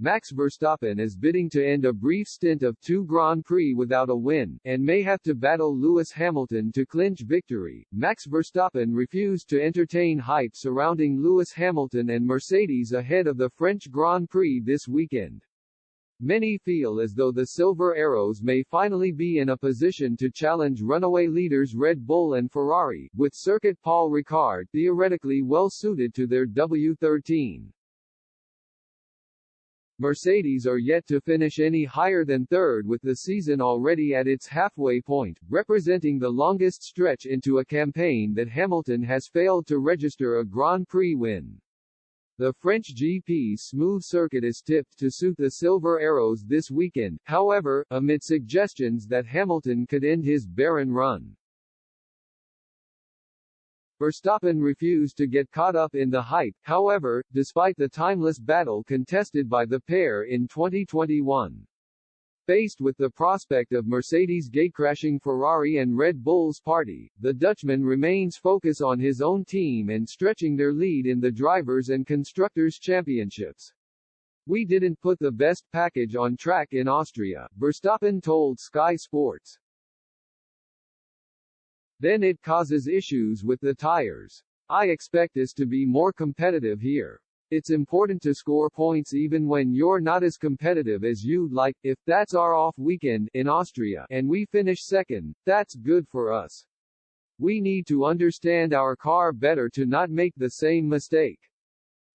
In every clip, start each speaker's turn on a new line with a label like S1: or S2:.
S1: Max Verstappen is bidding to end a brief stint of 2 Grand Prix without a win, and may have to battle Lewis Hamilton to clinch victory. Max Verstappen refused to entertain hype surrounding Lewis Hamilton and Mercedes ahead of the French Grand Prix this weekend. Many feel as though the Silver Arrows may finally be in a position to challenge runaway leaders Red Bull and Ferrari, with circuit Paul Ricard theoretically well suited to their W13. Mercedes are yet to finish any higher than third, with the season already at its halfway point, representing the longest stretch into a campaign that Hamilton has failed to register a Grand Prix win. The French GP's smooth circuit is tipped to suit the Silver Arrows this weekend, however, amid suggestions that Hamilton could end his barren run. Verstappen refused to get caught up in the hype, however, despite the timeless battle contested by the pair in 2021. Faced with the prospect of Mercedes gatecrashing Ferrari and Red Bull's party, the Dutchman remains focused on his own team and stretching their lead in the Drivers' and Constructors' Championships. "We didn't put the best package on track in Austria," Verstappen told Sky Sports. "Then it causes issues with the tires. I expect us to be more competitive here. It's important to score points even when you're not as competitive as you'd like. If that's our off weekend in Austria and we finish second, that's good for us. We need to understand our car better to not make the same mistake.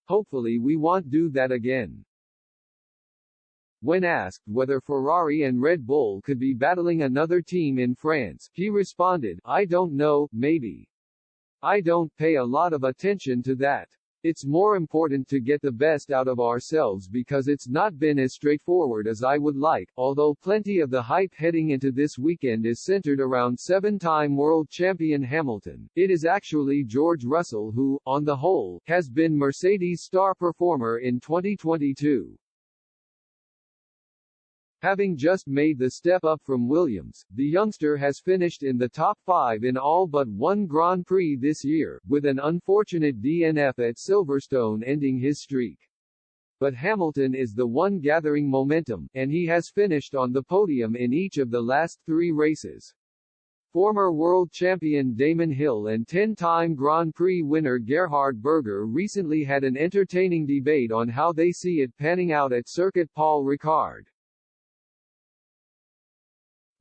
S1: Hopefully we won't do that again." When asked whether Ferrari and Red Bull could be battling another team in France, he responded, "I don't know, maybe. I don't pay a lot of attention to that. It's more important to get the best out of ourselves because it's not been as straightforward as I would like." Although plenty of the hype heading into this weekend is centered around 7-time world champion Hamilton, it is actually George Russell who, on the whole, has been Mercedes' star performer in 2022. Having just made the step up from Williams, the youngster has finished in the top 5 in all but one Grand Prix this year, with an unfortunate DNF at Silverstone ending his streak. But Hamilton is the one gathering momentum, and he has finished on the podium in each of the last 3 races. Former world champion Damon Hill and 10-time Grand Prix winner Gerhard Berger recently had an entertaining debate on how they see it panning out at circuit Paul Ricard.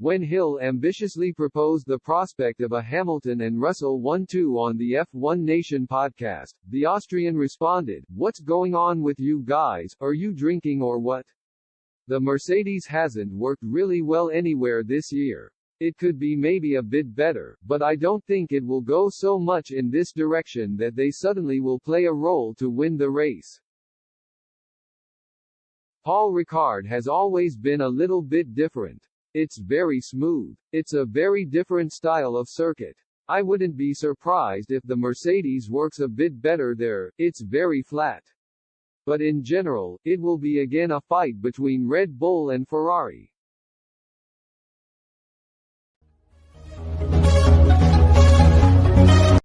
S1: When Hill ambitiously proposed the prospect of a Hamilton and Russell 1-2 on the F1 Nation podcast, the Austrian responded, "What's going on with you guys, are you drinking or what? The Mercedes hasn't worked really well anywhere this year. It could be maybe a bit better, but I don't think it will go so much in this direction that they suddenly will play a role to win the race." Paul Ricard has always been a little bit different. It's very smooth. It's a very different style of circuit. I wouldn't be surprised if the Mercedes works a bit better there. It's very flat. But in general, it will be again a fight between Red Bull and Ferrari.